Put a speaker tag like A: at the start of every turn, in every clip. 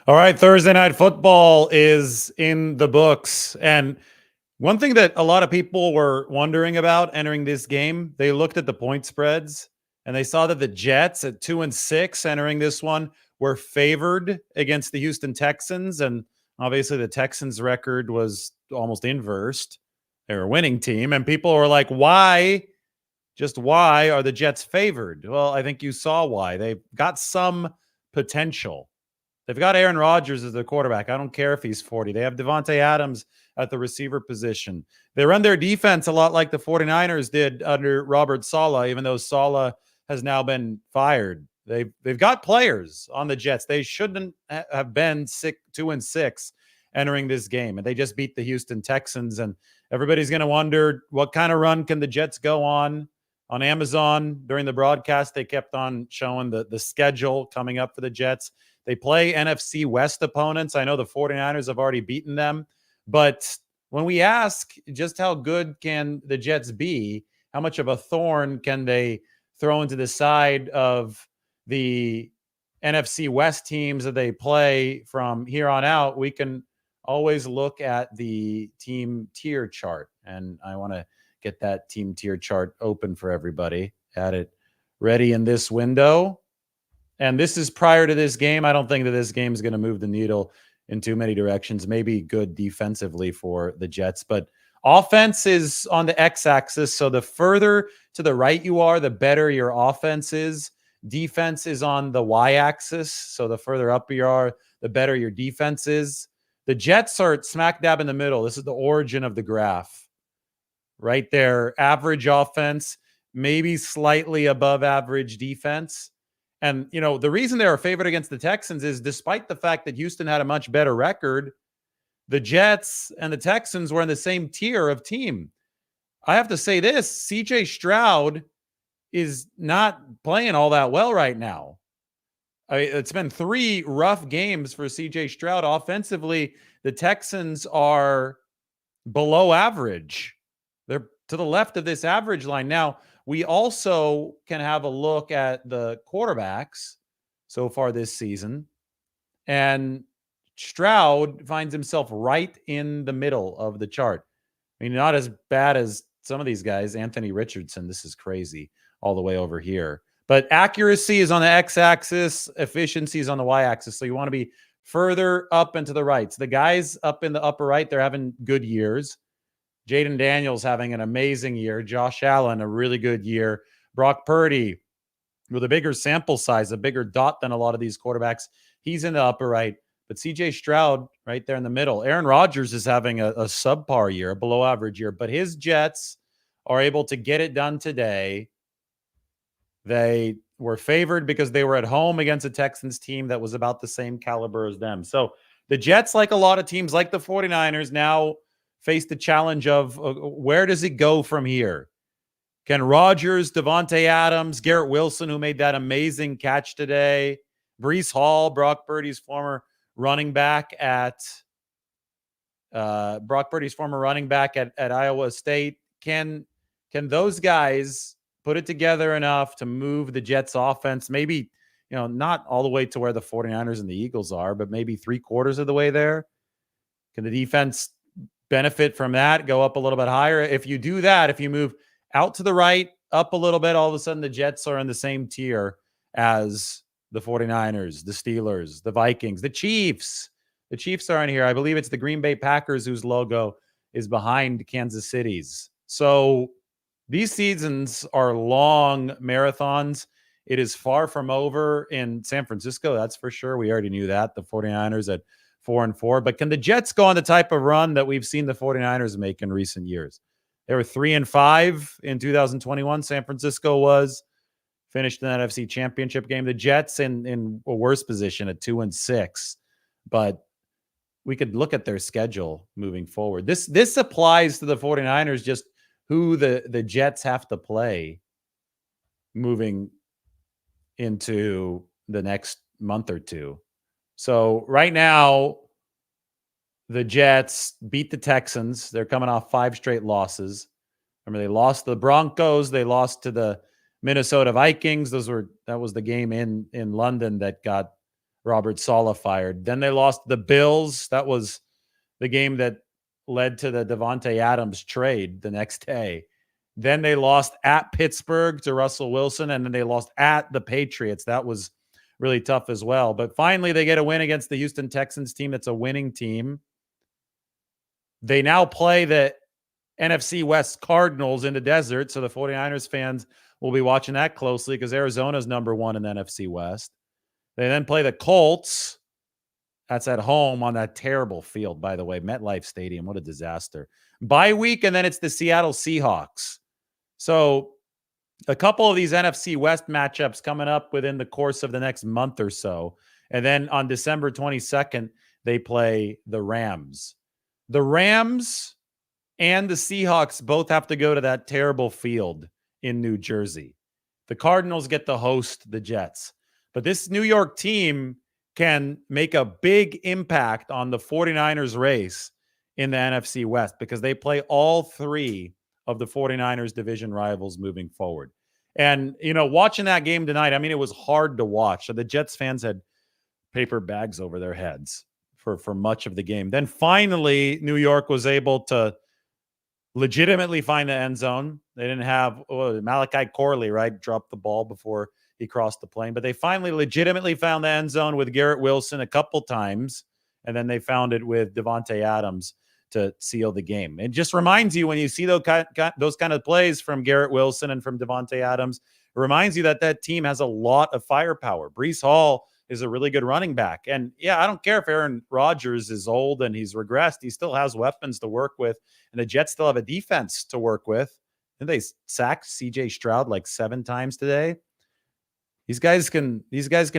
A: All right, Thursday Night Football is in the books. And one thing that a lot of people were wondering about entering this game, they looked at the point spreads and they saw that the Jets at 2-6 entering this one were favored against the Houston Texans. And obviously, the Texans' record was almost inversed. They were a winning team. And people were like, why? Just why are the Jets favored? Well, I think you saw why. They've got some potential. They've got Aaron Rodgers as their quarterback. I don't care if he's 40. They have Devontae Adams at the receiver position. They run their defense a lot like the 49ers did under Robert Saleh, even though Saleh has now been fired. They've got players on the Jets. They shouldn't have been 2-6 entering this game, and they just beat the Houston Texans. And everybody's going to wonder, what kind of run can the Jets go on? On Amazon during the broadcast, they kept on showing the schedule coming up for the Jets. They play NFC West opponents. I know the 49ers have already beaten them. But when we ask just how good can the Jets be, how much of a thorn can they throw into the side of the NFC West teams that they play from here on out, we can always look at the team tier chart. And I want to get that team tier chart open for everybody. Had it ready in this window. And this is prior to this game. I don't think that this game is going to move the needle in too many directions. Maybe good defensively for the Jets, but offense is on the x-axis. So the further to the right you are, the better your offense is. Defense is on the y-axis. So the further up you are, the better your defense is. The Jets are smack dab in the middle. This is the origin of the graph. Right there, average offense, maybe slightly above average defense. And, you know, the reason they were favored against the Texans is despite the fact that Houston had a much better record, the Jets and the Texans were in the same tier of team. I have to say this, CJ Stroud is not playing all that well right now. It's been 3 rough games for CJ Stroud. Offensively, the Texans are below average. They're to the left of this average line. Now, we also can have a look at the quarterbacks so far this season. And Stroud finds himself right in the middle of the chart. I mean, not as bad as some of these guys. Anthony Richardson, this is crazy, all the way over here. But accuracy is on the x-axis, efficiency is on the y-axis. So you want to be further up and to the right. So the guys up in the upper right, they're having good years. Jaden Daniels having an amazing year. Josh Allen, a really good year. Brock Purdy, with a bigger sample size, a bigger dot than a lot of these quarterbacks. He's in the upper right. But CJ Stroud right there in the middle. Aaron Rodgers is having a subpar year, a below average year. But his Jets are able to get it done today. They were favored because they were at home against a Texans team that was about the same caliber as them. So the Jets, like a lot of teams like the 49ers, now face the challenge of where does it go from here? Can Rodgers, Devontae Adams, Garrett Wilson, who made that amazing catch today, Breece Hall, Brock Purdy's former running back at Iowa State, can those guys put it together enough to move the Jets offense? Maybe, you know, not all the way to where the 49ers and the Eagles are, but maybe 3/4 of the way there. Can the defense benefit from that, go up a little bit higher? If you do that, if you move out to the right, up a little bit, all of a sudden the Jets are in the same tier as the 49ers, the Steelers, the Vikings, the Chiefs. The Chiefs are in here. I believe it's the Green Bay Packers whose logo is behind Kansas City's. So these seasons are long marathons. It is far from over in San Francisco, that's for sure. We already knew that. The 49ers at 4-4. But can the Jets go on the type of run that we've seen the 49ers make in recent years? They were 3-5 in 2021. San Francisco was finished in the NFC Championship game. The Jets in a worse position at 2-6. But we could look at their schedule moving forward. This applies to the 49ers, just who the Jets have to play moving into the next month or two. So right now, the Jets beat the Texans. They're coming off 5 straight losses. Remember, they lost to the Broncos. They lost to the Minnesota Vikings. That was the game in London that got Robert Saleh fired. Then they lost the Bills. That was the game that led to the Davante Adams trade the next day. Then they lost at Pittsburgh to Russell Wilson, and then they lost at the Patriots. That was really tough as well. But finally, they get a win against the Houston Texans team that's a winning team. They now play the NFC West Cardinals in the desert, so the 49ers fans will be watching that closely because Arizona's number one in the NFC West. They then play the Colts. That's at home on that terrible field, by the way, MetLife Stadium. What a disaster. Bye week, and then it's the Seattle Seahawks. So a couple of these NFC West matchups coming up within the course of the next month or so. And then on December 22nd, they play the Rams. The Rams and the Seahawks both have to go to that terrible field in New Jersey. The Cardinals get to host the Jets. But this New York team can make a big impact on the 49ers race in the NFC West because they play all three of the 49ers division rivals moving forward. And, watching that game tonight, it was hard to watch. So the Jets fans had paper bags over their heads for much of the game. Then finally, New York was able to legitimately find the end zone. They didn't have Malachi Corley, right? Dropped the ball before he crossed the plane. But they finally legitimately found the end zone with Garrett Wilson a couple times. And then they found it with Davante Adams to seal the game. It just reminds you when you see those kind of plays from Garrett Wilson and from Davante Adams, it reminds you that that team has a lot of firepower. Breece Hall is a really good running back. And yeah, I don't care if Aaron Rodgers is old and he's regressed. He still has weapons to work with. And the Jets still have a defense to work with. And they sacked CJ Stroud like 7 times today. These guys can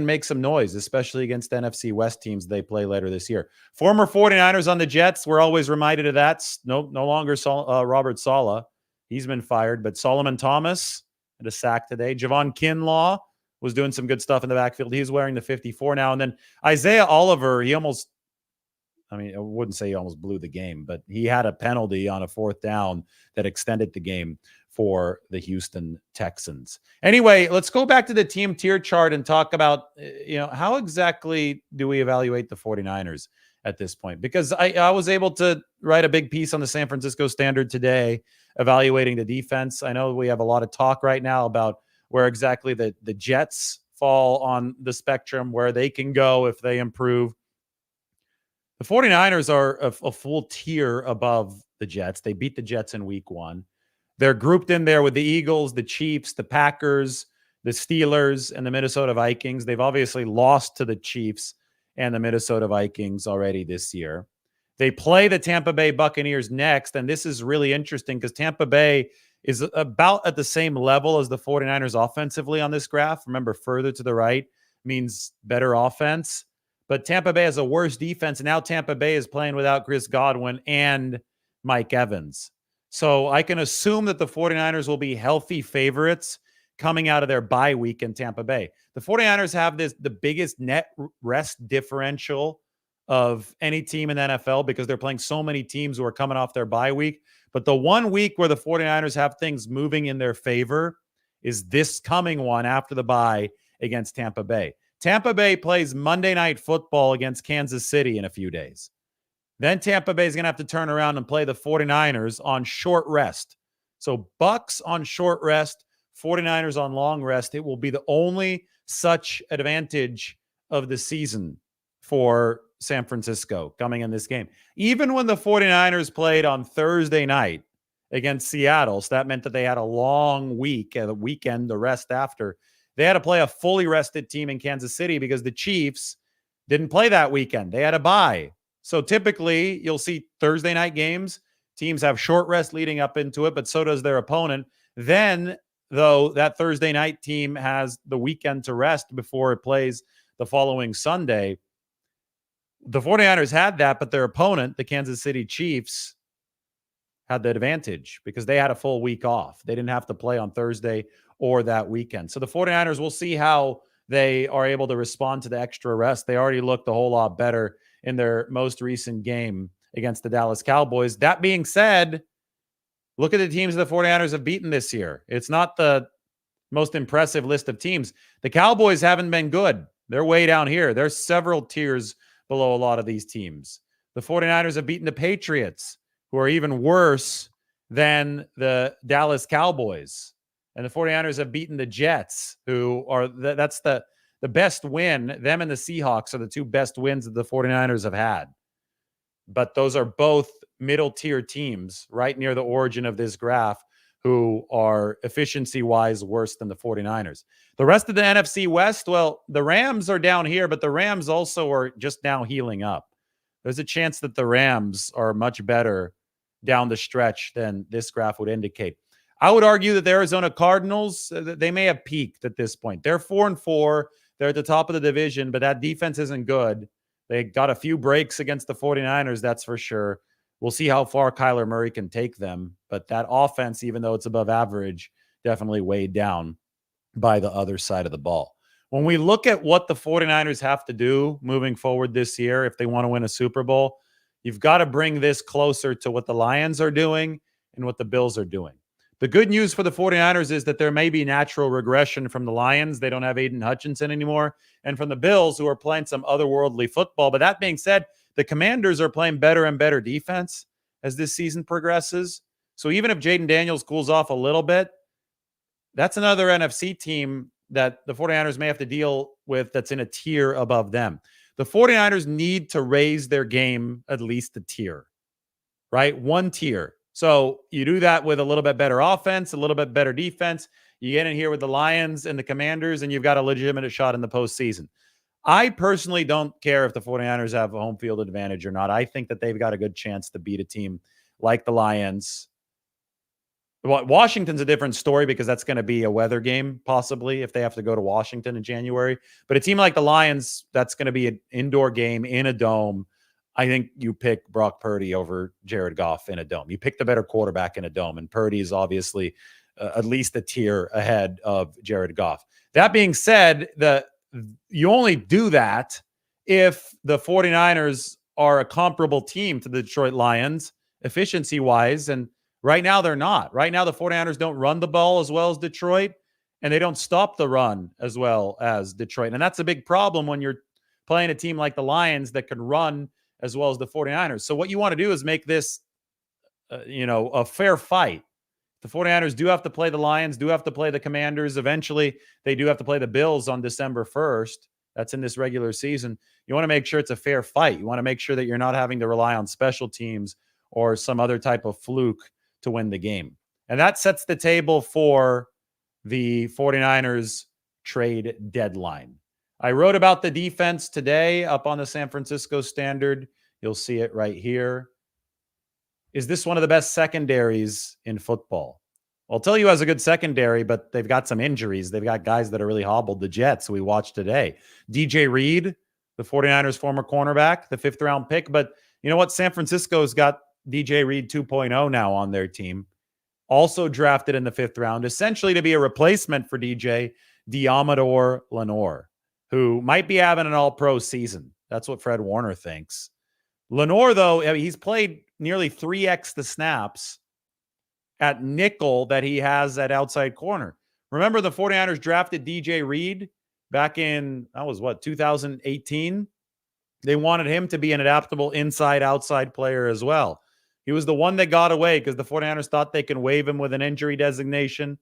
A: make some noise, especially against NFC West teams they play later this year. Former 49ers on the Jets, we're always reminded of that. No longer Robert Saleh. He's been fired. But Solomon Thomas had a sack today. Javon Kinlaw was doing some good stuff in the backfield. He's wearing the 54 now. And then Isaiah Oliver, I wouldn't say he almost blew the game, but he had a penalty on a 4th down that extended the game for the Houston Texans. Anyway, let's go back to the team tier chart and talk about, how exactly do we evaluate the 49ers at this point? Because I was able to write a big piece on the San Francisco Standard today evaluating the defense. I know we have a lot of talk right now about where exactly the Jets fall on the spectrum, where they can go if they improve. The 49ers are a full tier above the Jets. They beat the Jets in week 1. They're grouped in there with the Eagles, the Chiefs, the Packers, the Steelers, and the Minnesota Vikings. They've obviously lost to the Chiefs and the Minnesota Vikings already this year. They play the Tampa Bay Buccaneers next, and this is really interesting because Tampa Bay is about at the same level as the 49ers offensively on this graph. Remember, further to the right means better offense. But Tampa Bay has a worse defense, and now Tampa Bay is playing without Chris Godwin and Mike Evans. So I can assume that the 49ers will be healthy favorites coming out of their bye week in Tampa Bay. The 49ers have the biggest net rest differential of any team in the NFL because they're playing so many teams who are coming off their bye week. But the one week where the 49ers have things moving in their favor is this coming one after the bye against Tampa Bay. Tampa Bay plays Monday Night Football against Kansas City in a few days. Then Tampa Bay is going to have to turn around and play the 49ers on short rest. So Bucks on short rest, 49ers on long rest. It will be the only such advantage of the season for San Francisco coming in this game. Even when the 49ers played on Thursday night against Seattle, so that meant that they had a long week, a weekend, the rest after. They had to play a fully rested team in Kansas City because the Chiefs didn't play that weekend. They had a bye. So typically, you'll see Thursday night games. Teams have short rest leading up into it, but so does their opponent. Then, though, that Thursday night team has the weekend to rest before it plays the following Sunday. The 49ers had that, but their opponent, the Kansas City Chiefs, had the advantage because they had a full week off. They didn't have to play on Thursday or that weekend. So the 49ers, we'll see how they are able to respond to the extra rest. They already looked a whole lot better in their most recent game against the Dallas Cowboys. That being said, look at the teams the 49ers have beaten this year. It's not the most impressive list of teams. The Cowboys haven't been good. They're way down here. They're several tiers below a lot of these teams. The 49ers have beaten the Patriots, who are even worse than the Dallas Cowboys. And the 49ers have beaten the Jets, who are that's the best win. Them and the Seahawks are the two best wins that the 49ers have had. But those are both middle tier teams right near the origin of this graph who are efficiency wise worse than the 49ers. The rest of the NFC West, well, the Rams are down here, but the Rams also are just now healing up. There's a chance that the Rams are much better down the stretch than this graph would indicate. I would argue that the Arizona Cardinals, they may have peaked at this point. They're 4-4. They're at the top of the division, but that defense isn't good. They got a few breaks against the 49ers, that's for sure. We'll see how far Kyler Murray can take them. But that offense, even though it's above average, definitely weighed down by the other side of the ball. When we look at what the 49ers have to do moving forward this year, if they want to win a Super Bowl, you've got to bring this closer to what the Lions are doing and what the Bills are doing. The good news for the 49ers is that there may be natural regression from the Lions. They don't have Aiden Hutchinson anymore. And from the Bills, who are playing some otherworldly football. But that being said, the Commanders are playing better and better defense as this season progresses. So even if Jaden Daniels cools off a little bit, that's another NFC team that the 49ers may have to deal with that's in a tier above them. The 49ers need to raise their game at least a tier, right? One tier. So you do that with a little bit better offense, a little bit better defense. You get in here with the Lions and the Commanders, and you've got a legitimate shot in the postseason. I personally don't care if the 49ers have a home field advantage or not. I think that they've got a good chance to beat a team like the Lions. Washington's a different story because that's going to be a weather game, possibly, if they have to go to Washington in January. But a team like the Lions, that's going to be an indoor game in a dome. I think you pick Brock Purdy over Jared Goff in a dome. You pick the better quarterback in a dome, and Purdy is obviously at least a tier ahead of Jared Goff. That being said, you only do that if the 49ers are a comparable team to the Detroit Lions efficiency-wise, and right now they're not. Right now the 49ers don't run the ball as well as Detroit, and they don't stop the run as well as Detroit. And that's a big problem when you're playing a team like the Lions that can run as well as the 49ers. So what you want to do is make this, a fair fight. The 49ers do have to play the Lions, do have to play the Commanders. Eventually, they do have to play the Bills on December 1st. That's in this regular season. You want to make sure it's a fair fight. You want to make sure that you're not having to rely on special teams or some other type of fluke to win the game. And that sets the table for the 49ers trade deadline. I wrote about the defense today up on the San Francisco Standard. You'll see it right here. Is this one of the best secondaries in football? I'll tell you, has a good secondary, but they've got some injuries. They've got guys that are really hobbled. The Jets, we watched today. DJ Reed, the 49ers former cornerback, the 5th round pick. But you know what? San Francisco's got DJ Reed 2.0 now on their team. Also drafted in the 5th round, essentially to be a replacement for DJ Diamador Lenore, who might be having an all-pro season. That's what Fred Warner thinks. Lenore, though, he's played nearly 3x the snaps at nickel that he has at outside corner. Remember, the 49ers drafted DJ Reed back in, 2018? They wanted him to be an adaptable inside-outside player as well. He was the one that got away because the 49ers thought they could waive him with an injury designation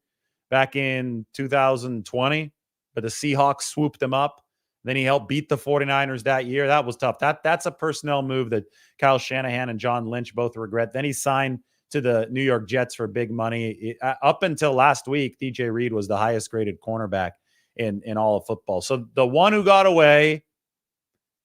A: back in 2020, but the Seahawks swooped him up. Then he helped beat the 49ers that year. That was tough. That's a personnel move that Kyle Shanahan and John Lynch both regret. Then he signed to the New York Jets for big money. Up until last week, DJ Reed was the highest graded cornerback in all of football. So the one who got away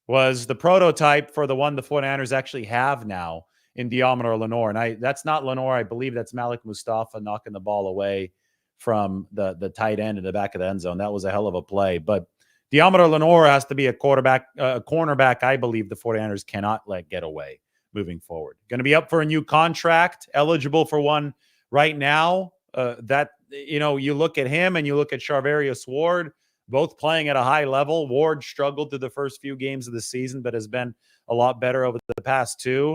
A: was the prototype for the one the 49ers actually have now in Diamador Lenore. And that's not Lenore. I believe that's Malik Mustafa knocking the ball away from the tight end in the back of the end zone. That was a hell of a play. But Diamador Lenore has to be a cornerback I believe the 49ers cannot let get away moving forward. Going to be up for a new contract, eligible for one right now. You look at him and you look at Charvarius Ward, both playing at a high level. Ward struggled through the first few games of the season, but has been a lot better over the past two.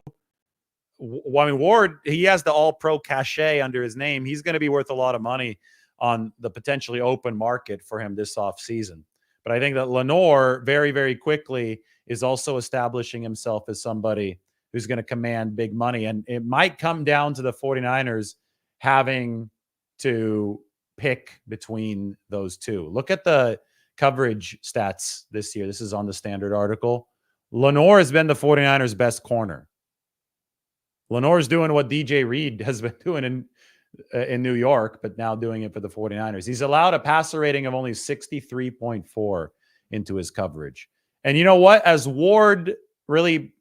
A: Ward, he has the all-pro cachet under his name. He's going to be worth a lot of money on the potentially open market for him this offseason. But I think that Lenore very, very quickly is also establishing himself as somebody who's going to command big money. And it might come down to the 49ers having to pick between those two. Look at the coverage stats this year. This is on the Standard article. Lenore has been the 49ers' best corner. Lenore's doing what DJ Reed has been doing in New York, but now doing it for the 49ers. He's allowed a passer rating of only 63.4 into his coverage. And you know what? As Ward really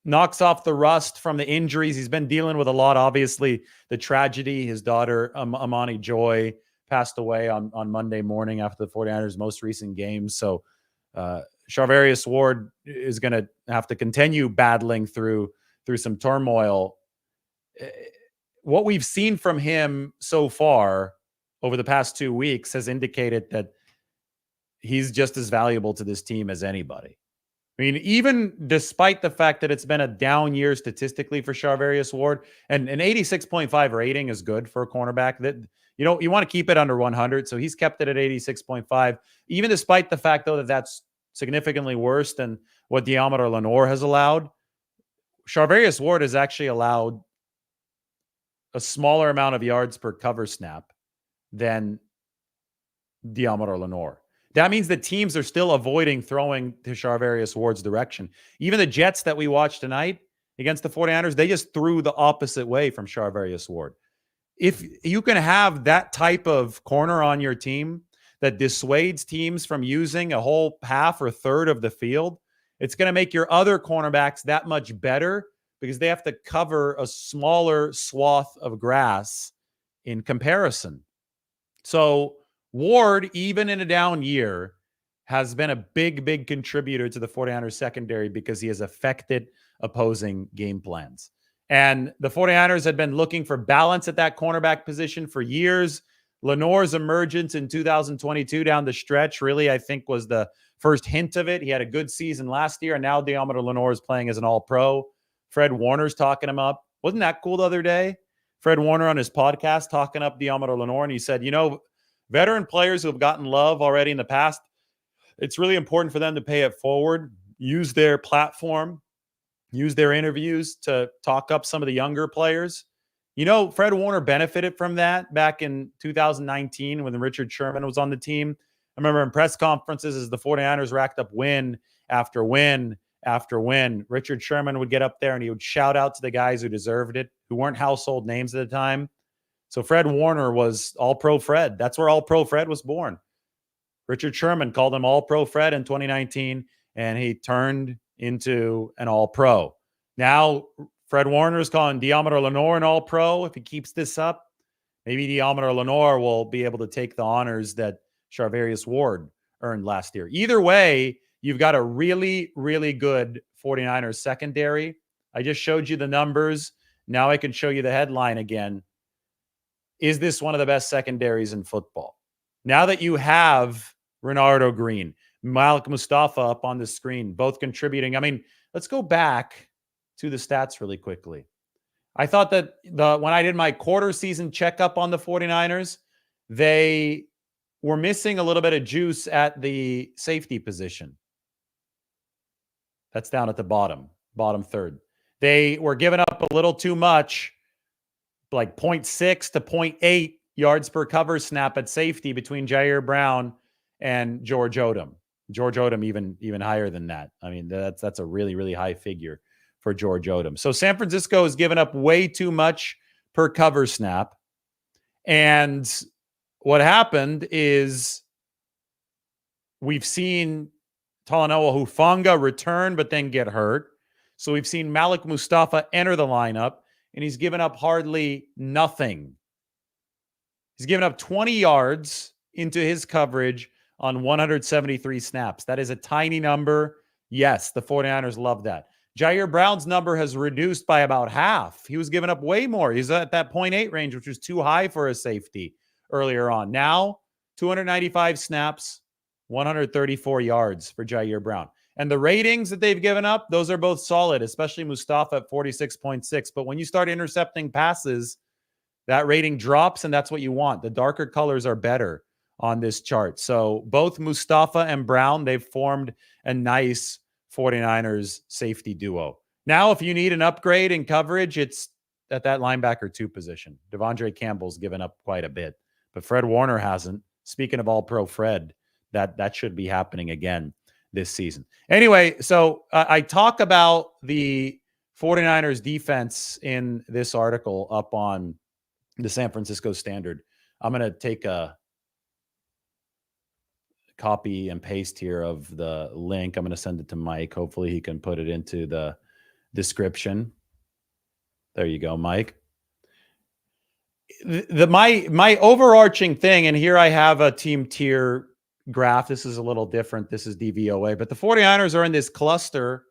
A: knocks off the rust from the injuries, he's been dealing with a lot. Obviously, the tragedy, his daughter, Amani Joy, passed away on Monday morning after the 49ers' most recent game. So Charvarius Ward is going to have to continue battling through some turmoil. What we've seen from him so far over the past 2 weeks has indicated that he's just as valuable to this team as anybody. I mean, even despite the fact that it's been a down year statistically for Charvarius Ward, and an 86.5 rating is good for a cornerback. That you want to keep it under 100, so he's kept it at 86.5. Even despite the fact, though, that that's significantly worse than what Deommodore Lenoir has allowed, Charvarius Ward has actually allowed a smaller amount of yards per cover snap than Deommodore Lenoir. That means that teams are still avoiding throwing to Charvarius Ward's direction. Even the Jets that we watched tonight against the 49ers, they just threw the opposite way from Charvarius Ward. If you can have that type of corner on your team that dissuades teams from using a whole half or third of the field, it's going to make your other cornerbacks that much better because they have to cover a smaller swath of grass in comparison. So Ward, even in a down year, has been a big, big contributor to the 49ers secondary because he has affected opposing game plans. And the 49ers had been looking for balance at that cornerback position for years. Lenoir's emergence in 2022 down the stretch really, I think, was the first hint of it. He had a good season last year, and now Deommodore Lenoir is playing as an all-pro. Fred Warner's talking him up. Wasn't that cool the other day? Fred Warner on his podcast talking up Deommodore Lenoir, and he said, veteran players who have gotten love already in the past, it's really important for them to pay it forward, use their platform, use their interviews to talk up some of the younger players. Fred Warner benefited from that back in 2019 when Richard Sherman was on the team. I remember in press conferences as the 49ers racked up win after win after win, Richard Sherman would get up there and he would shout out to the guys who deserved it, who weren't household names at the time. So Fred Warner was All-Pro Fred. That's where All-Pro Fred was born. Richard Sherman called him All-Pro Fred in 2019, and he turned into an All-Pro. Now, Fred Warner is calling Deommodore Lenoir an All-Pro. If he keeps this up, maybe Deommodore Lenoir will be able to take the honors that Charvarius Ward earned last year. Either way, you've got a really, really good 49ers secondary. I just showed you the numbers. Now I can show you the headline again. Is this one of the best secondaries in football? Now that you have Renardo Green, Malik Mustafa up on the screen, both contributing. I mean, let's go back to the stats really quickly. I thought that when I did my quarter season checkup on the 49ers, they were missing a little bit of juice at the safety position. That's down at the bottom third. They were giving up a little too much, like 0.6 to 0.8 yards per cover snap at safety between Jair Brown and George Odom. George Odom even higher than that. I mean, that's a really, really high figure for George Odom. So San Francisco has given up way too much per cover snap. And what happened is we've seen Talanoa Hufanga return, but then get hurt. So we've seen Malik Mustafa enter the lineup, and he's given up hardly nothing. He's given up 20 yards into his coverage on 173 snaps. That is a tiny number. Yes, the 49ers love that. Jair Brown's number has reduced by about half. He was giving up way more. He's at that 0.8 range, which was too high for a safety earlier on. Now, 295 snaps, 134 yards for Jair Brown. And the ratings that they've given up, those are both solid, especially Mustafa at 46.6. But when you start intercepting passes, that rating drops, and that's what you want. The darker colors are better on this chart. So both Mustafa and Brown, they've formed a nice 49ers safety duo. Now, if you need an upgrade in coverage, it's at that linebacker 2 position. Devondre Campbell's given up quite a bit, but Fred Warner hasn't. Speaking of all-pro Fred, that should be happening again this season. Anyway, so I talk about the 49ers defense in this article up on the San Francisco Standard. I'm going to take a copy and paste here of the link. I'm going to send it to Mike. Hopefully he can put it into the description. There you go, Mike. My overarching thing, and here I have a team tier graph. This is a little different. This is DVOA, but the 49ers are in this cluster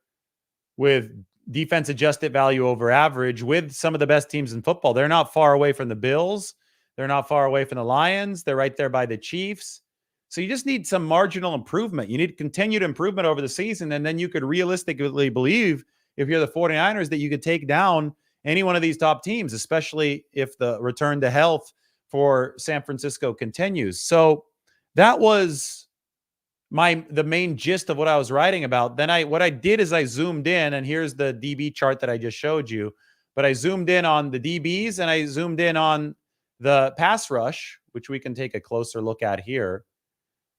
A: with defense adjusted value over average with some of the best teams in football. They're not far away from the Bills. They're not far away from the Lions. They're right there by the Chiefs. So you just need some marginal improvement. You need continued improvement over the season, and then you could realistically believe, if you're the 49ers, that you could take down any one of these top teams, especially if the return to health for San Francisco continues. So that was the main gist of what I was writing about. Then what I did is I zoomed in, and here's the DB chart that I just showed you. But I zoomed in on the DBs and I zoomed in on the pass rush, which we can take a closer look at here.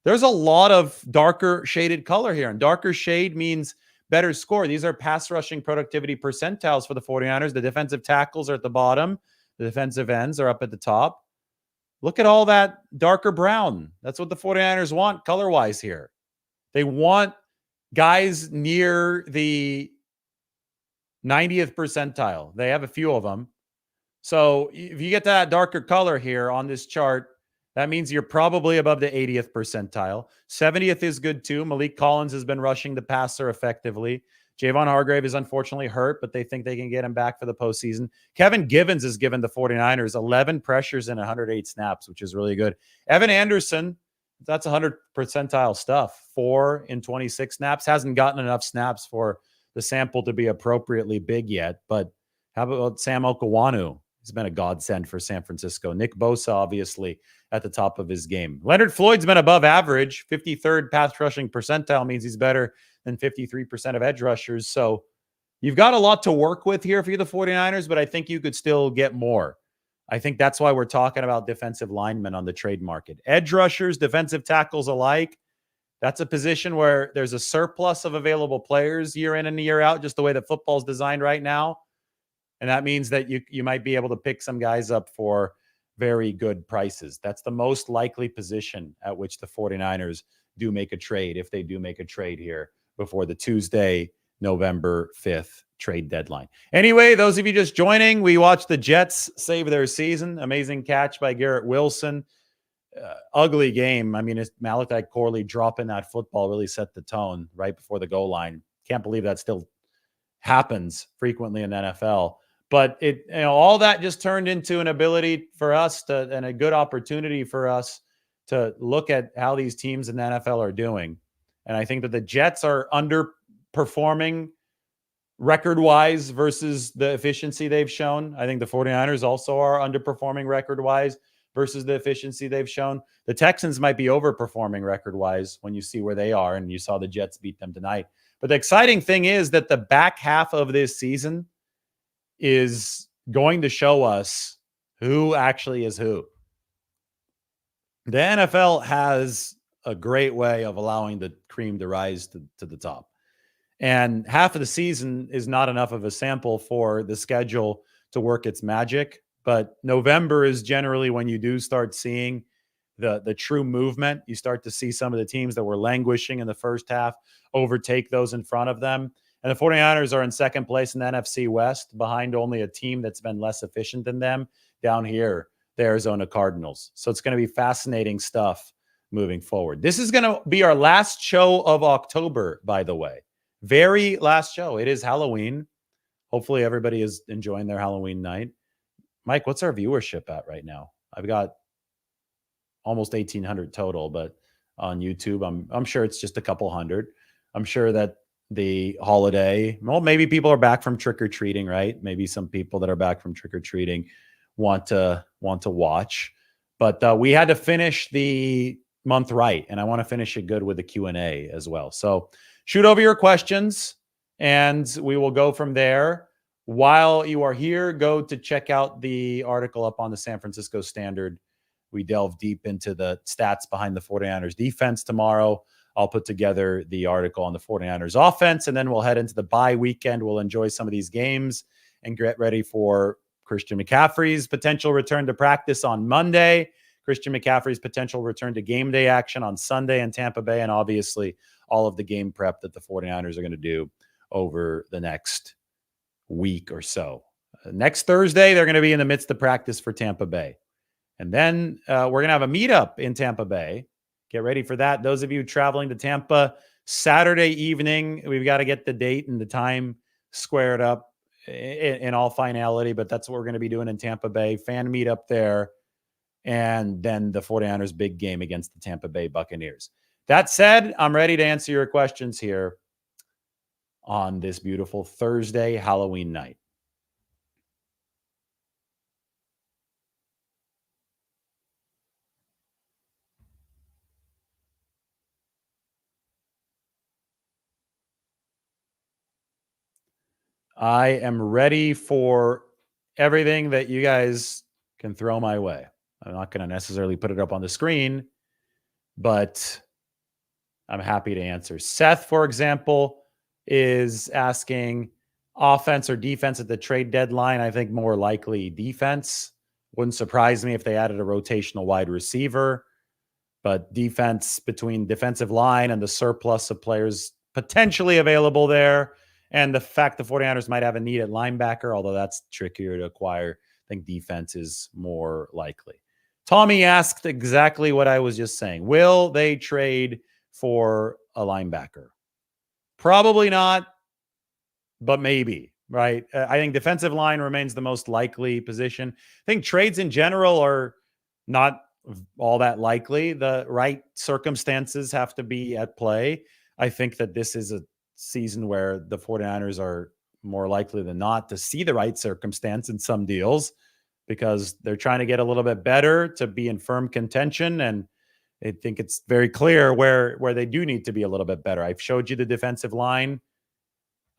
A: There's a lot of darker shaded color here, and darker shade means better score. These are pass rushing productivity percentiles for the 49ers. The defensive tackles are at the bottom. The defensive ends are up at the top. Look at all that darker brown. That's what the 49ers want color-wise here. They want guys near the 90th percentile. They have a few of them. So if you get that darker color here on this chart, that means you're probably above the 80th percentile. 70th is good too. Malik Collins has been rushing the passer effectively. Javon Hargrave is unfortunately hurt, but they think they can get him back for the postseason. Kevin Givens has given the 49ers 11 pressures and 108 snaps, which is really good. Evan Anderson, that's 100 percentile stuff. 4 in 26 snaps. Hasn't gotten enough snaps for the sample to be appropriately big yet. But how about Sam Okawanu? He's been a godsend for San Francisco. Nick Bosa, obviously, at the top of his game. Leonard Floyd's been above average. 53rd pass rushing percentile means he's better than 53% of edge rushers. So you've got a lot to work with here for you, the 49ers, but I think you could still get more. I think that's why we're talking about defensive linemen on the trade market. Edge rushers, defensive tackles alike, that's a position where there's a surplus of available players year in and year out, just the way that football's designed right now. And that means that you might be able to pick some guys up for very good prices. That's the most likely position at which the 49ers do make a trade, if they do make a trade here before the Tuesday, November 5th trade deadline. Anyway, those of you just joining, we watched the Jets save their season. Amazing catch by Garrett Wilson. Ugly game. I mean, Malachi Corley dropping that football really set the tone right before the goal line. Can't believe that still happens frequently in the NFL. But all that just turned into an ability for us and a good opportunity for us to look at how these teams in the NFL are doing. And I think that the Jets are underperforming record-wise versus the efficiency they've shown. I think the 49ers also are underperforming record-wise versus the efficiency they've shown. The Texans might be overperforming record-wise when you see where they are, and you saw the Jets beat them tonight. But the exciting thing is that the back half of this season is going to show us who actually is who. The NFL has a great way of allowing the cream to rise to the top. And half of the season is not enough of a sample for the schedule to work its magic. But November is generally when you do start seeing the true movement. You start to see some of the teams that were languishing in the first half overtake those in front of them. And the 49ers are in second place in the NFC West, behind only a team that's been less efficient than them down here, the Arizona Cardinals. So it's going to be fascinating stuff moving forward. This is going to be our last show of October, by the way. Very last show. It is Halloween. Hopefully everybody is enjoying their Halloween night. Mike, what's our viewership at right now? I've got almost 1,800 total, but on YouTube, I'm sure it's just a couple hundred. I'm sure that the holiday, well, maybe people are back from trick-or-treating, right? Maybe some people that are back from trick-or-treating want to watch. But we had to finish the month right, and I want to finish it good with the Q&A as well. So shoot over your questions, and we will go from there. While you are here, go to check out the article up on the San Francisco Standard. We delve deep into the stats behind the 49ers defense tomorrow. I'll put together the article on the 49ers offense, and then we'll head into the bye weekend. We'll enjoy some of these games and get ready for Christian McCaffrey's potential return to practice on Monday, Christian McCaffrey's potential return to game day action on Sunday in Tampa Bay, and obviously all of the game prep that the 49ers are going to do over the next week or so. Next Thursday, they're going to be in the midst of practice for Tampa Bay. And then we're going to have a meetup in Tampa Bay. Get ready for that. Those of you traveling to Tampa, Saturday evening, we've got to get the date and the time squared up in all finality, but that's what we're going to be doing in Tampa Bay. Fan meetup there. And then the 49ers big game against the Tampa Bay Buccaneers. That said, I'm ready to answer your questions here on this beautiful Thursday Halloween night. I am ready for everything that you guys can throw my way. I'm not going to necessarily put it up on the screen, but I'm happy to answer. Seth, for example, is asking offense or defense at the trade deadline. I think more likely defense. Wouldn't surprise me if they added a rotational wide receiver, but defense between defensive line and the surplus of players potentially available there, and the fact the 49ers might have a need at linebacker, although that's trickier to acquire, I think defense is more likely. Tommy asked exactly what I was just saying. Will they trade for a linebacker? Probably not, but maybe, right? I think defensive line remains the most likely position. I think trades in general are not all that likely. The right circumstances have to be at play. I think that this is a season where the 49ers are more likely than not to see the right circumstance in some deals because they're trying to get a little bit better to be in firm contention. And I think it's very clear where they do need to be a little bit better. I've showed you the defensive line.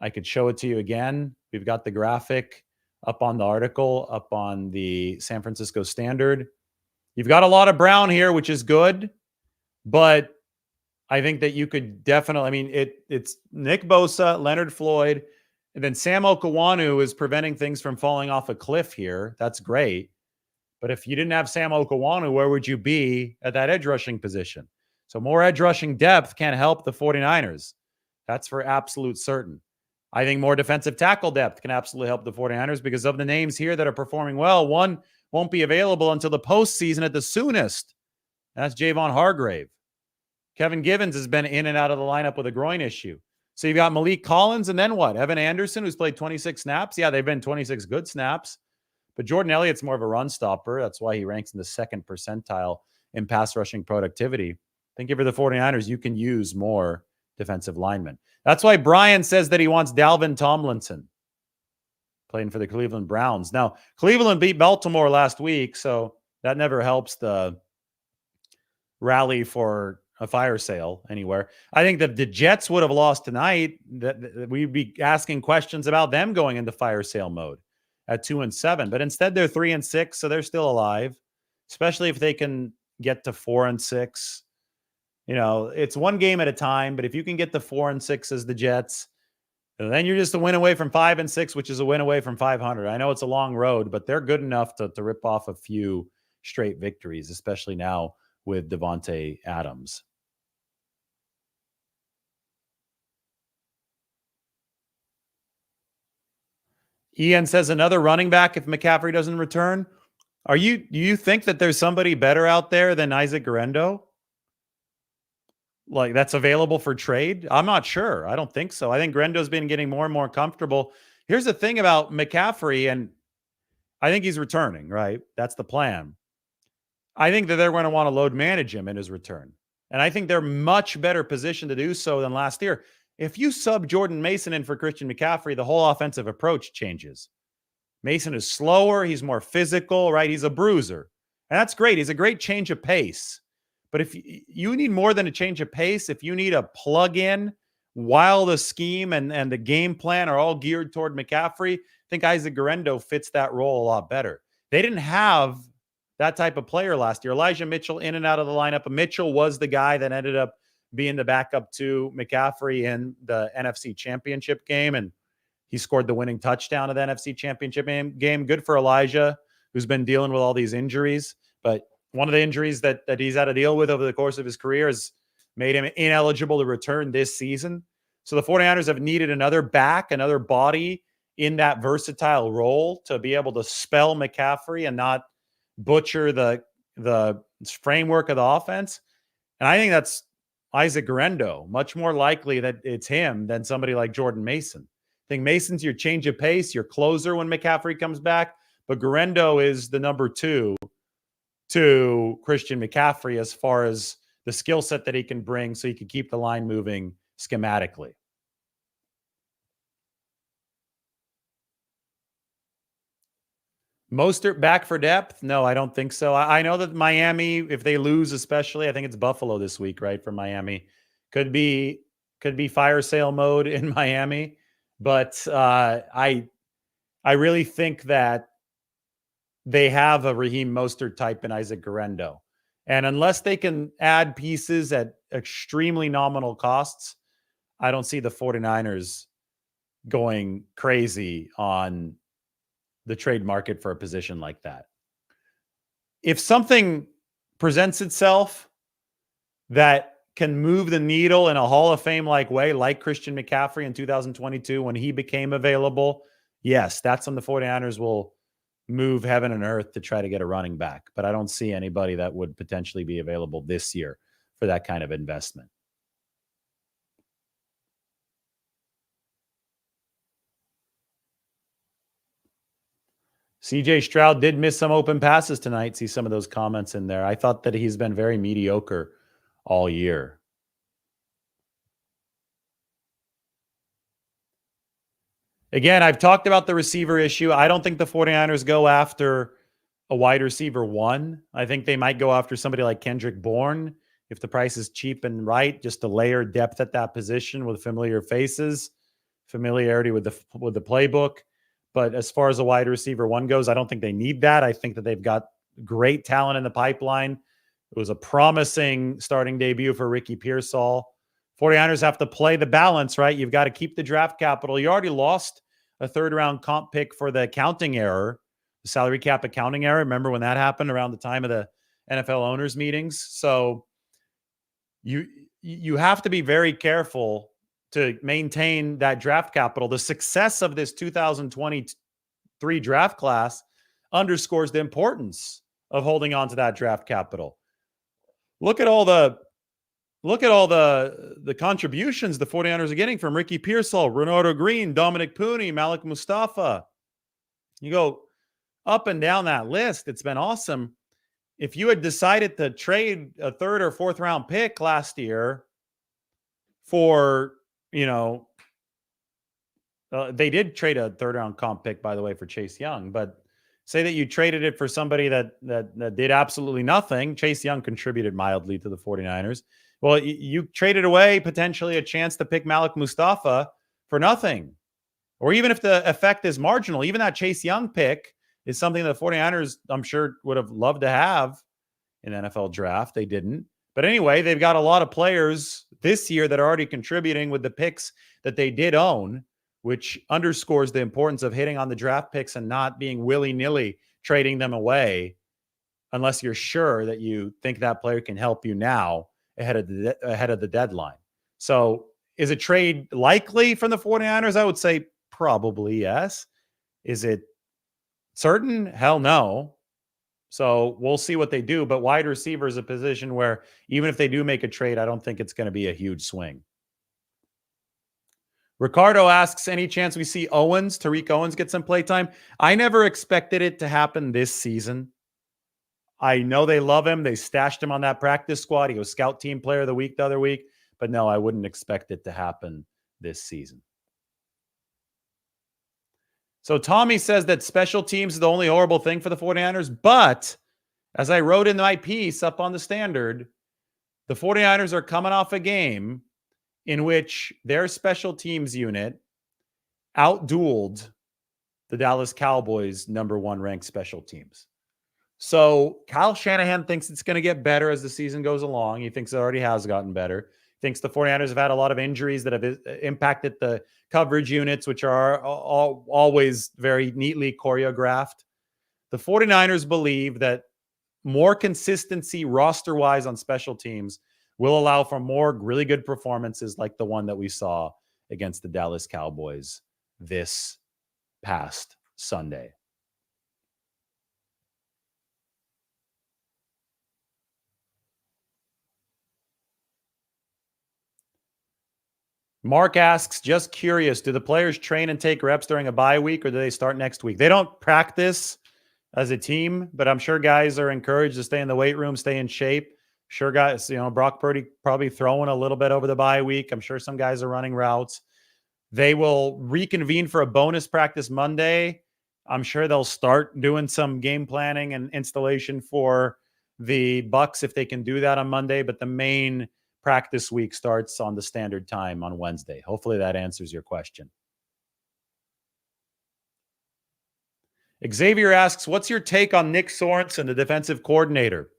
A: I could show it to you again. We've got the graphic up on the article, up on the San Francisco Standard. You've got a lot of Brown here, which is good, but I think that you could definitely, I mean, it's Nick Bosa, Leonard Floyd, and then Sam Okawanu is preventing things from falling off a cliff here. That's great. But if you didn't have Sam Okawanu, where would you be at that edge rushing position? So more edge rushing depth can help the 49ers. That's for absolute certain. I think more defensive tackle depth can absolutely help the 49ers because of the names here that are performing well. One won't be available until the postseason at the soonest. That's Javon Hargrave. Kevin Givens has been in and out of the lineup with a groin issue. So you've got Malik Collins and then what? Evan Anderson, who's played 26 snaps. Yeah, they've been 26 good snaps. But Jordan Elliott's more of a run stopper. That's why he ranks in the second percentile in pass rushing productivity. I think if you're the 49ers, you can use more defensive linemen. That's why Brian says that he wants Dalvin Tomlinson playing for the Cleveland Browns. Now, Cleveland beat Baltimore last week, so that never helps the rally for a fire sale anywhere. I think that the Jets would have lost tonight, that we'd be asking questions about them going into fire sale mode at 2-7, but instead they're 3-6, so they're still alive, especially if they can get to 4-6. You know, it's one game at a time, but if you can get to 4-6 as the Jets, then you're just a win away from 5-6, which is a win away from 500. I know it's a long road, but they're good enough to rip off a few straight victories, especially now with Devontae Adams. Ian says another running back if McCaffrey doesn't return. Do you think that there's somebody better out there than Isaac Guerendo? Like that's available for trade? I'm not sure. I don't think so. I think Guerendo's been getting more and more comfortable. Here's the thing about McCaffrey, and I think he's returning, right? That's the plan. I think that they're going to want to load manage him in his return. And I think they're much better positioned to do so than last year. If you sub Jordan Mason in for Christian McCaffrey, the whole offensive approach changes. Mason is slower. He's more physical, right? He's a bruiser. And that's great. He's a great change of pace. But if you need more than a change of pace, if you need a plug in while the scheme and the game plan are all geared toward McCaffrey, I think Isaac Guerrero fits that role a lot better. They didn't have that type of player last year. Elijah Mitchell in and out of the lineup. Mitchell was the guy that ended up being the backup to McCaffrey in the NFC Championship game, and he scored the winning touchdown of the NFC Championship game. Good for Elijah, who's been dealing with all these injuries. But one of the injuries that he's had to deal with over the course of his career has made him ineligible to return this season. So the 49ers have needed another back, another body in that versatile role to be able to spell McCaffrey and not butcher the framework of the offense. And I think that's Isaac Guerrero. Much more likely that it's him than somebody like Jordan Mason. I think Mason's your change of pace, your closer when McCaffrey comes back, but Guerrero is the number 2 to Christian McCaffrey as far as the skill set that he can bring so he can keep the line moving schematically. Mostert back for depth? No, I don't think so. I know that Miami, if they lose especially, I think it's Buffalo this week, right, for Miami. Could be fire sale mode in Miami. But I really think that they have a Raheem Mostert type in Isaac Guerrero. And unless they can add pieces at extremely nominal costs, I don't see the 49ers going crazy on the trade market for a position like that. If something presents itself that can move the needle in a Hall of Fame-like way, like Christian McCaffrey in 2022 when he became available, yes, that's when the 49ers will move heaven and earth to try to get a running back. But I don't see anybody that would potentially be available this year for that kind of investment. CJ Stroud did miss some open passes tonight. See some of those comments in there. I thought that he's been very mediocre all year. Again, I've talked about the receiver issue. I don't think the 49ers go after a wide receiver 1. I think they might go after somebody like Kendrick Bourne if the price is cheap and right, just to layer depth at that position with familiar faces, familiarity with the playbook. But as far as a wide receiver 1 goes, I don't think they need that. I think that they've got great talent in the pipeline. It was a promising starting debut for Ricky Pearsall. 49ers have to play the balance, right? You've got to keep the draft capital. You already lost a 3rd-round comp pick for the accounting error, the salary cap accounting error. Remember when that happened around the time of the NFL owners meetings? So you have to be very careful to maintain that draft capital. The success of this 2023 draft class underscores the importance of holding on to that draft capital. Look at all the contributions the 49ers are getting from Ricky Pearsall, Renardo Green, Dominic Pooney, Malik Mustafa. You go up and down that list. It's been awesome. If you had decided to trade a 3rd or 4th round pick last year for, they did trade a 3rd round comp pick, by the way, for Chase Young, but say that you traded it for somebody that did absolutely nothing. Chase Young contributed mildly to the 49ers. Well, you traded away potentially a chance to pick Malik Mustafa for nothing. Or even if the effect is marginal, even that Chase Young pick is something the 49ers, I'm sure, would have loved to have in the NFL draft. They didn't. But anyway, they've got a lot of players this year that are already contributing with the picks that they did own, which underscores the importance of hitting on the draft picks and not being willy-nilly trading them away unless you're sure that you think that player can help you now ahead of the deadline. So is a trade likely from the 49ers? I would say probably yes. Is it certain? Hell no. So we'll see what they do. But wide receiver is a position where even if they do make a trade, I don't think it's going to be a huge swing. Ricardo asks, any chance we see Tariq Owens get some playtime? I never expected it to happen this season. I know they love him. They stashed him on that practice squad. He was scout team player of the week the other week. But no, I wouldn't expect it to happen this season. So Tommy says that special teams is the only horrible thing for the 49ers, but As I wrote in my piece up on the Standard, the 49ers are coming off a game in which their special teams unit outdueled the Dallas Cowboys' number one ranked special teams. So Kyle Shanahan thinks it's going to get better as the season goes along. He thinks it already has gotten better. He thinks the 49ers have had a lot of injuries that have impacted the coverage units, which are always very neatly choreographed. The 49ers believe that more consistency roster-wise on special teams will allow for more really good performances like the one that we saw against the Dallas Cowboys this past Sunday. Mark asks, just curious, do the players train and take reps during a bye week or do they start next week? They don't practice as a team, but I'm sure guys are encouraged to stay in the weight room, stay in shape. Sure, guys, Brock Purdy probably throwing a little bit over the bye week. I'm sure some guys are running routes. They will reconvene for a bonus practice Monday. I'm sure they'll start doing some game planning and installation for the Bucs if they can do that on Monday, but the main practice week starts on the standard time on Wednesday. Hopefully that answers your question. Xavier asks, what's your take on Nick Sorensen, the defensive coordinator?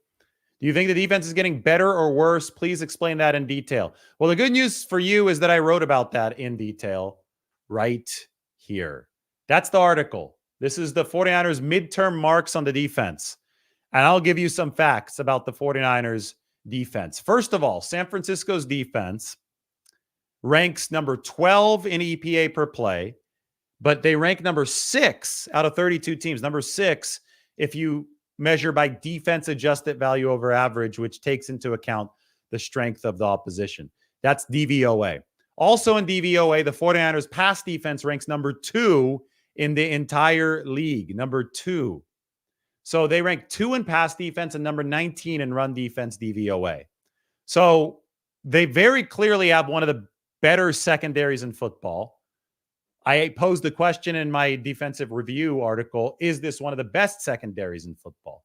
A: Do you think the defense is getting better or worse? Please explain that in detail. Well, the good news for you is that I wrote about that in detail right here. That's the article. This is the 49ers midterm marks on the defense. And I'll give you some facts about the 49ers defense. First of all, San Francisco's defense ranks number 12 in EPA per play, but they rank number 6 out of 32 teams. Number 6 if you measure by defense adjusted value over average, which takes into account the strength of the opposition. That's DVOA. Also in DVOA, the 49ers pass defense ranks number 2 in the entire league. Number 2. So they rank 2 in pass defense and number 19 in run defense DVOA. So they very clearly have one of the better secondaries in football. I posed the question in my defensive review article, is this one of the best secondaries in football?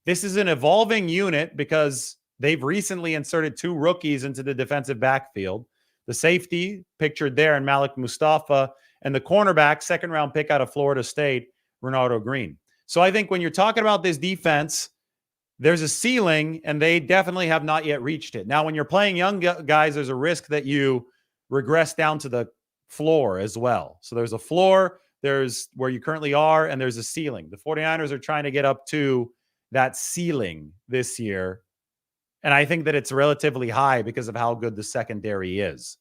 A: This is an evolving unit because they've recently inserted 2 rookies into the defensive backfield. The safety pictured there in Malik Mustafa and the cornerback, second-round pick out of Florida State, Renardo Green. So I think when you're talking about this defense, there's a ceiling, and they definitely have not yet reached it. Now, when you're playing young guys, there's a risk that you regress down to the floor as well. So there's a floor, there's where you currently are, and there's a ceiling. The 49ers are trying to get up to that ceiling this year, and I think that it's relatively high because of how good the secondary is.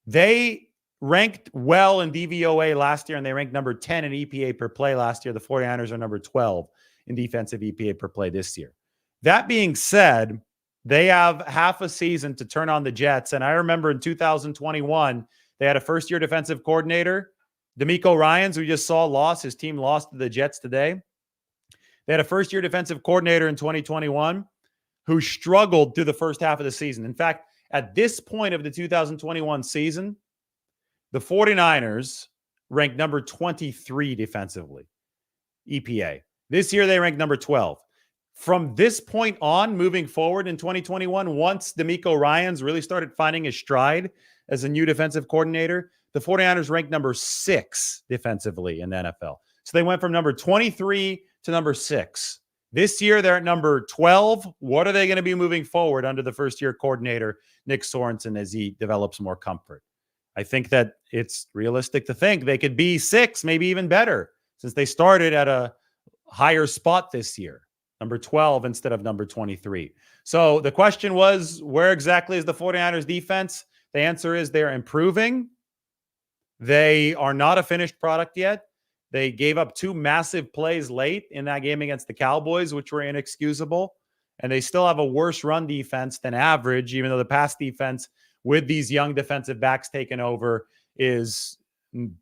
A: They ranked well in DVOA last year, and they ranked number 10 in EPA per play last year. The 49ers are number 12 in defensive EPA per play this year. That being said, they have half a season to turn on the Jets. And I remember in 2021, they had a first-year defensive coordinator, DeMeco Ryans, who we just saw lost. His team lost to the Jets today. They had a first-year defensive coordinator in 2021 who struggled through the first half of the season. In fact, at this point of the 2021 season, the 49ers ranked number 23 defensively, EPA. This year, they ranked number 12. From this point on, moving forward in 2021, once DeMeco Ryans really started finding his stride as a new defensive coordinator, the 49ers ranked number 6 defensively in the NFL. So they went from number 23 to number 6. This year, they're at number 12. What are they going to be moving forward under the first-year coordinator, Nick Sorensen, as he develops more comfort? I think that it's realistic to think they could be 6, maybe even better, since they started at a higher spot this year, number 12 instead of number 23. So the question was, where exactly is the 49ers defense? The answer is they're improving. They are not a finished product yet. They gave up 2 massive plays late in that game against the Cowboys, which were inexcusable. And they still have a worse run defense than average, even though the pass defense with these young defensive backs taken over is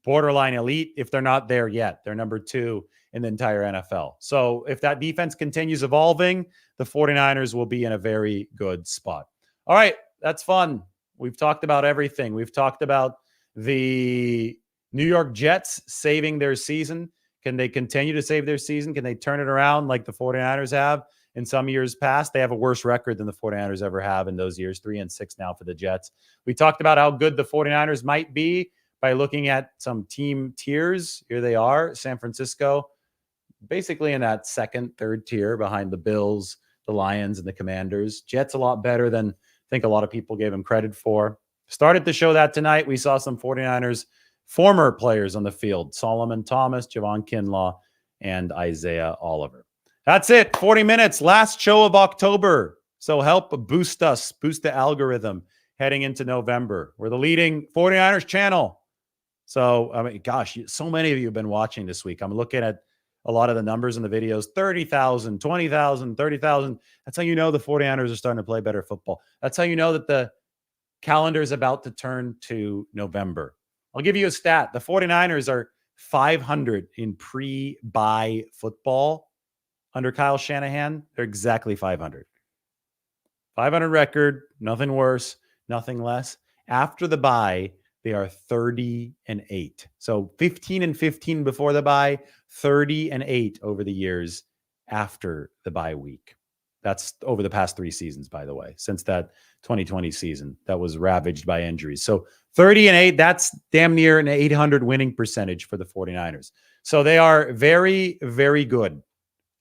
A: borderline elite if they're not there yet. They're number 2 in the entire NFL. So if that defense continues evolving, the 49ers will be in a very good spot. All right, that's fun. We've talked about everything. We've talked about the New York Jets saving their season. Can they continue to save their season? Can they turn it around like the 49ers have in some years past? They have a worse record than the 49ers ever have in those years, 3-6 now for the Jets. We talked about how good the 49ers might be by looking at some team tiers. Here they are, San Francisco, basically in that second, third tier behind the Bills, the Lions, and the Commanders. Jets a lot better than I think a lot of people gave them credit for. Started to show that tonight. We saw some 49ers former players on the field, Solomon Thomas, Javon Kinlaw, and Isaiah Oliver. That's it. 40 minutes. Last show of October. So help boost the algorithm heading into November. We're the leading 49ers channel. So, I mean, gosh, so many of you have been watching this week. I'm looking at a lot of the numbers in the videos, 30,000, 20,000, 30,000. That's how you know the 49ers are starting to play better football. That's how you know that the calendar is about to turn to November. I'll give you a stat. The 49ers are 500 in pre-bye football under Kyle Shanahan. They're exactly 500. 500 record, nothing worse, nothing less. After the bye, they are 30-8. So 15-15 before the bye, 30-8 over the years after the bye week. That's over the past 3 seasons, by the way, since that 2020 season that was ravaged by injuries. So 30-8, that's damn near an 800 winning percentage for the 49ers. So they are very, very good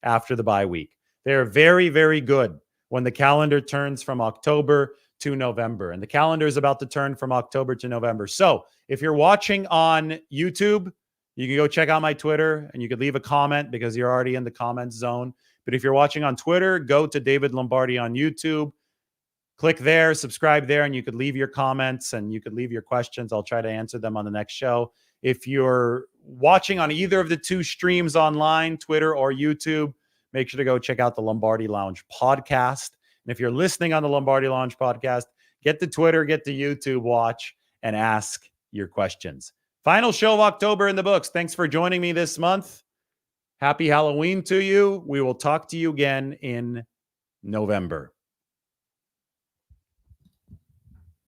A: after the bye week. They're very, very good when the calendar turns from October to November. And the calendar is about to turn from October to November. So if you're watching on YouTube, you can go check out my Twitter and you could leave a comment because you're already in the comments zone. But if you're watching on Twitter, go to David Lombardi on YouTube, click there, subscribe there, and you could leave your comments and you could leave your questions. I'll try to answer them on the next show. If you're watching on either of the 2 streams online, Twitter or YouTube, make sure to go check out the Lombardi Lounge podcast. And if you're listening on the Lombardi Lounge podcast, get to Twitter, get to YouTube, watch, and ask your questions. Final show of October in the books. Thanks for joining me this month. Happy Halloween to you. We will talk to you again in November.